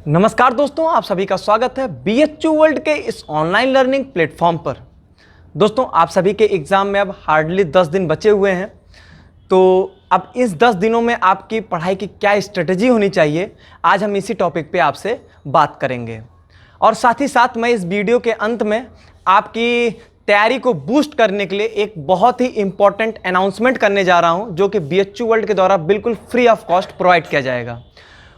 नमस्कार दोस्तों, आप सभी का स्वागत है BHU वर्ल्ड के इस ऑनलाइन लर्निंग प्लेटफॉर्म पर। दोस्तों, आप सभी के एग्ज़ाम में अब हार्डली 10 दिन बचे हुए हैं। तो अब इस 10 दिनों में आपकी पढ़ाई की क्या स्ट्रेटजी होनी चाहिए, आज हम इसी टॉपिक पे आपसे बात करेंगे। और साथ ही साथ मैं इस वीडियो के अंत में आपकी तैयारी को बूस्ट करने के लिए एक बहुत ही इंपॉर्टेंट अनाउंसमेंट करने जा रहा हूं, जो कि BHU वर्ल्ड के द्वारा बिल्कुल फ्री ऑफ कॉस्ट प्रोवाइड किया जाएगा।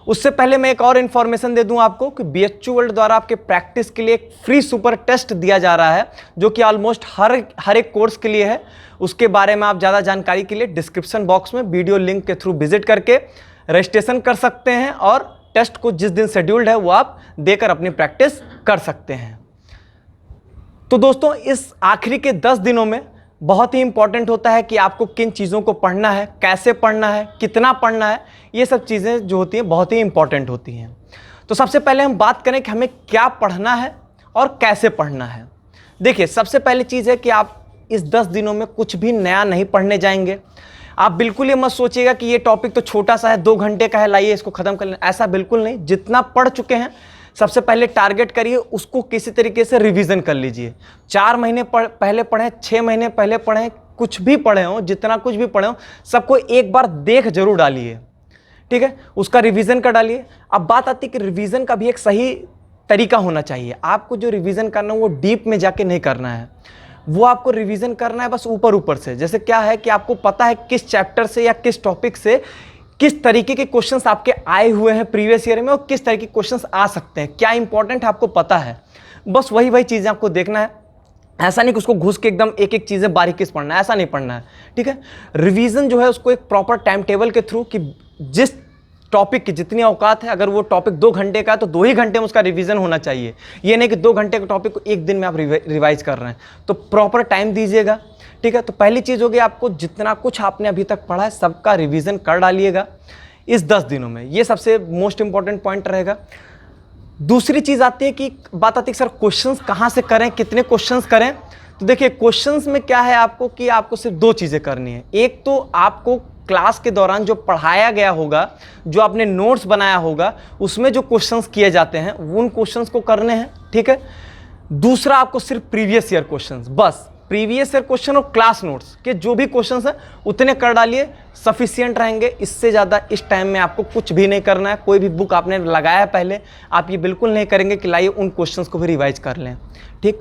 उससे पहले मैं एक और इन्फॉर्मेशन दे दूं आपको कि BHU वर्ल्ड द्वारा आपके प्रैक्टिस के लिए एक फ्री सुपर टेस्ट दिया जा रहा है, जो कि ऑलमोस्ट हर एक कोर्स के लिए है। उसके बारे में आप ज़्यादा जानकारी के लिए डिस्क्रिप्शन बॉक्स में वीडियो लिंक के थ्रू विजिट करके रजिस्ट्रेशन कर सकते हैं और टेस्ट को जिस दिन शेड्यूल्ड है वो आप देकर अपनी प्रैक्टिस कर सकते हैं। तो दोस्तों, इस आखिरी के 10 दिनों में बहुत ही इंपॉर्टेंट होता है कि आपको किन चीज़ों को पढ़ना है, कैसे पढ़ना है, कितना पढ़ना है। ये सब चीज़ें जो होती हैं बहुत ही इंपॉर्टेंट होती हैं। तो सबसे पहले हम बात करें कि हमें क्या पढ़ना है और कैसे पढ़ना है। देखिए, सबसे पहली चीज़ है कि आप इस 10 दिनों में कुछ भी नया नहीं पढ़ने जाएंगे। आप बिल्कुल ये मत सोचिएगा कि ये टॉपिक तो छोटा सा है, 2 घंटे का है, लाइए इसको ख़त्म कर लें। ऐसा बिल्कुल नहीं। जितना पढ़ चुके हैं सबसे पहले टारगेट करिए, उसको किसी तरीके से रिवीजन कर लीजिए। 4 महीने पहले पढ़ें, 6 महीने पहले पढ़ें, कुछ भी पढ़े हों, जितना कुछ भी पढ़े हों, सबको एक बार देख जरूर डालिए। ठीक है, उसका रिवीजन कर डालिए। अब बात आती है कि रिवीजन का भी एक सही तरीका होना चाहिए। आपको जो रिवीजन करना है वो डीप में जाके नहीं करना है, वो आपको रिवीजन करना है बस ऊपर ऊपर से। जैसे क्या है कि आपको पता है किस चैप्टर से या किस टॉपिक से किस तरीके के क्वेश्चंस आपके आए हुए हैं प्रीवियस ईयर में और किस तरह के क्वेश्चंस आ सकते हैं, क्या इंपॉर्टेंट है आपको पता है। बस वही चीज़ें आपको देखना है। ऐसा नहीं कि उसको घुस के एकदम एक एक चीज़ें बारीकी से पढ़ना है, ऐसा नहीं पढ़ना है। ठीक है, रिवीजन जो है उसको एक प्रॉपर टाइम टेबल के थ्रू, कि जिस टॉपिक की जितनी औकात है, अगर वो टॉपिक 2 घंटे का है तो 2 ही घंटे में उसका रिवीजन होना चाहिए। ये नहीं कि 2 घंटे के टॉपिक को 1 दिन में आप रिवाइज कर रहे हैं। तो प्रॉपर टाइम दीजिएगा। ठीक है, तो पहली चीज़ होगी, आपको जितना कुछ आपने अभी तक पढ़ा है सबका रिवीजन कर डालिएगा इस 10 दिनों में। ये सबसे मोस्ट इंपॉर्टेंट पॉइंट रहेगा। दूसरी चीज़ आती है कि बात आती है कि सर क्वेश्चंस कहाँ से करें, कितने क्वेश्चंस करें। तो देखिए, क्वेश्चंस में क्या है आपको कि आपको सिर्फ 2 चीज़ें करनी है। एक तो आपको क्लास के दौरान जो पढ़ाया गया होगा, जो आपने नोट्स बनाया होगा, उसमें जो क्वेश्चंस किए जाते हैं उन क्वेश्चंस को करने हैं। ठीक है, दूसरा आपको सिर्फ प्रीवियस ईयर क्वेश्चंस, बस प्रीवियस ईयर क्वेश्चन और क्लास नोट्स के जो भी क्वेश्चंस हैं उतने कर डालिए, सफिशिएंट रहेंगे। इससे ज़्यादा इस टाइम में आपको कुछ भी नहीं करना है। कोई भी बुक आपने लगाया है पहले, आप ये बिल्कुल नहीं करेंगे कि लाइए उन क्वेश्चंस को भी रिवाइज कर लें। ठीक,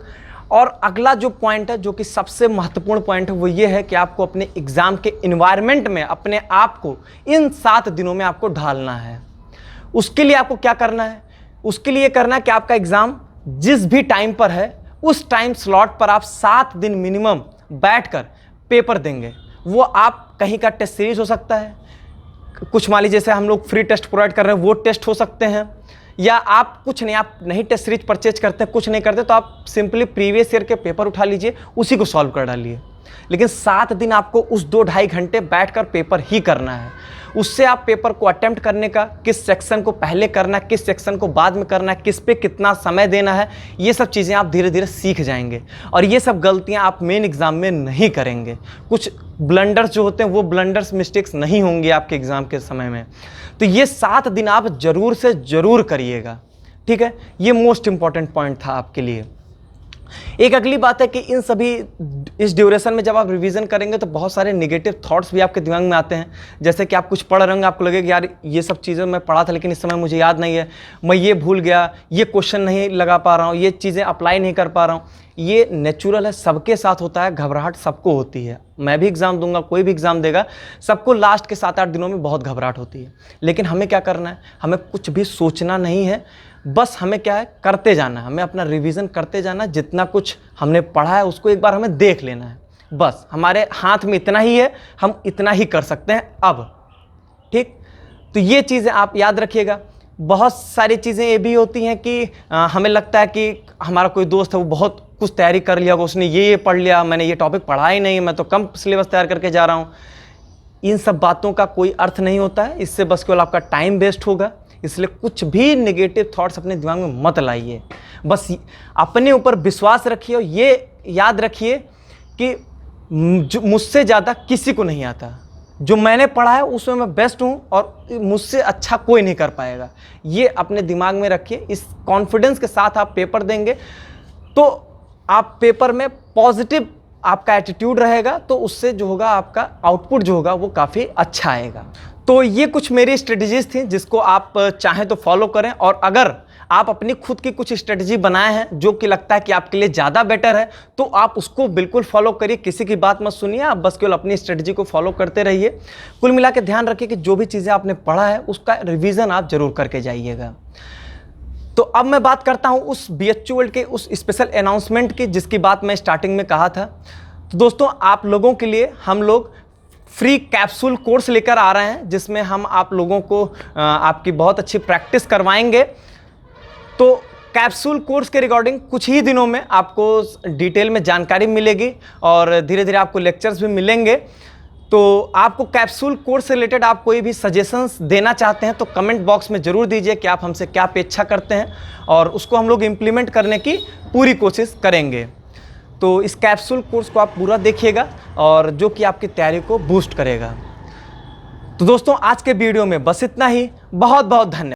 और अगला जो पॉइंट है, जो कि सबसे महत्वपूर्ण पॉइंट है, वो ये है कि आपको अपने एग्जाम के इन्वायरमेंट में अपने आप को इन 7 दिनों में आपको ढालना है। उसके लिए आपको क्या करना है? उसके लिए करना है कि आपका एग्जाम जिस भी टाइम पर है उस टाइम स्लॉट पर आप 7 दिन मिनिमम बैठकर पेपर देंगे। वो आप कहीं का टेस्ट सीरीज हो सकता है, कुछ मान लीजिए जैसे हम लोग फ्री टेस्ट प्रोवाइड कर रहे हैं वो टेस्ट हो सकते हैं, या आप कुछ नहीं, आप नहीं टेस्ट सीरीज परचेज करते हैं, कुछ नहीं करते, तो आप सिंपली प्रीवियस ईयर के पेपर उठा लीजिए, उसी को सॉल्व कर डालिए। लेकिन 7 दिन आपको उस 2-2.5 घंटे बैठकर पेपर ही करना है। उससे आप पेपर को अटेम्प्ट करने का, किस सेक्शन को पहले करना है, किस सेक्शन को बाद में करना है, किस पे कितना समय देना है, ये सब चीज़ें आप धीरे धीरे सीख जाएंगे। और ये सब गलतियां आप मेन एग्ज़ाम में नहीं करेंगे। कुछ ब्लंडर्स जो होते हैं वो ब्लंडर्स, मिस्टेक्स नहीं होंगी आपके एग्ज़ाम के समय में। तो ये 7 दिन आप ज़रूर से ज़रूर करिएगा। ठीक है, ये मोस्ट इंपॉर्टेंट पॉइंट था आपके लिए। एक अगली बात है कि इन सभी इस ड्यूरेशन में जब आप रिवीजन करेंगे तो बहुत सारे नेगेटिव थॉट्स भी आपके दिमाग में आते हैं। जैसे कि आप कुछ पढ़ रहे होंगे, आपको लगेगा यार ये सब चीज़ें मैं पढ़ा था लेकिन इस समय मुझे याद नहीं है, मैं ये भूल गया, ये क्वेश्चन नहीं लगा पा रहा हूँ, ये चीज़ें अप्लाई नहीं कर पा रहा हूँ। ये नेचुरल है, सबके साथ होता है, घबराहट सबको होती है। मैं भी एग्ज़ाम दूंगा, कोई भी एग्ज़ाम देगा, सबको लास्ट के 7-8 दिनों में बहुत घबराहट होती है। लेकिन हमें क्या करना है? हमें कुछ भी सोचना नहीं है, बस हमें क्या है, करते जाना है। हमें अपना रिवीजन करते जाना है। जितना कुछ हमने पढ़ा है उसको एक बार हमें देख लेना है। बस हमारे हाथ में इतना ही है, हम इतना ही कर सकते हैं अब। ठीक, तो ये चीज़ें आप याद रखिएगा। बहुत सारी चीज़ें ये भी होती हैं कि हमें लगता है कि हमारा कोई दोस्त है वो बहुत कुछ तैयारी कर लिया होगा, उसने ये पढ़ लिया, मैंने ये टॉपिक पढ़ा ही नहीं, मैं तो कम सिलेबस तैयार करके जा रहा हूँ। इन सब बातों का कोई अर्थ नहीं होता है। इससे बस केवल आपका टाइम वेस्ट होगा। इसलिए कुछ भी नेगेटिव थॉट्स अपने दिमाग में मत लाइए। बस अपने ऊपर विश्वास रखिए और ये याद रखिए कि मुझसे ज़्यादा किसी को नहीं आता। जो मैंने पढ़ा है उसमें मैं बेस्ट हूँ और मुझसे अच्छा कोई नहीं कर पाएगा। ये अपने दिमाग में रखिए। इस कॉन्फिडेंस के साथ आप पेपर देंगे तो आप पेपर में पॉजिटिव आपका एटीट्यूड रहेगा, तो उससे जो होगा आपका आउटपुट जो होगा वो काफ़ी अच्छा आएगा। तो ये कुछ मेरी स्ट्रेटजीज थी जिसको आप चाहें तो फॉलो करें, और अगर आप अपनी खुद की कुछ स्ट्रेटजी बनाए हैं जो कि लगता है कि आपके लिए ज़्यादा बेटर है तो आप उसको बिल्कुल फॉलो करिए। किसी की बात मत सुनिए, आप बस केवल अपनी स्ट्रेटजी को फॉलो करते रहिए। कुल मिला के ध्यान रखिए कि जो भी चीज़ें आपने पढ़ा है उसका रिवीजन आप जरूर करके जाइएगा। तो अब मैं बात करता हूं उस BHU वर्ल्ड के उस स्पेशल अनाउंसमेंट की जिसकी बात मैं स्टार्टिंग में कहा था। तो दोस्तों, आप लोगों के लिए हम लोग फ्री कैप्सूल कोर्स लेकर आ रहे हैं जिसमें हम आप लोगों को आपकी बहुत अच्छी प्रैक्टिस करवाएंगे। तो कैप्सूल कोर्स के रिगार्डिंग कुछ ही दिनों में आपको डिटेल में जानकारी मिलेगी और धीरे धीरे आपको लेक्चर्स भी मिलेंगे। तो आपको कैप्सूल कोर्स से रिलेटेड आप कोई भी सजेशंस देना चाहते हैं तो कमेंट बॉक्स में ज़रूर दीजिए कि आप हमसे क्या अपेक्षा करते हैं, और उसको हम लोग इम्प्लीमेंट करने की पूरी कोशिश करेंगे। तो इस कैप्सूल कोर्स को आप पूरा देखिएगा और जो कि आपकी तैयारी को बूस्ट करेगा। तो दोस्तों, आज के वीडियो में बस इतना ही। बहुत बहुत धन्यवाद।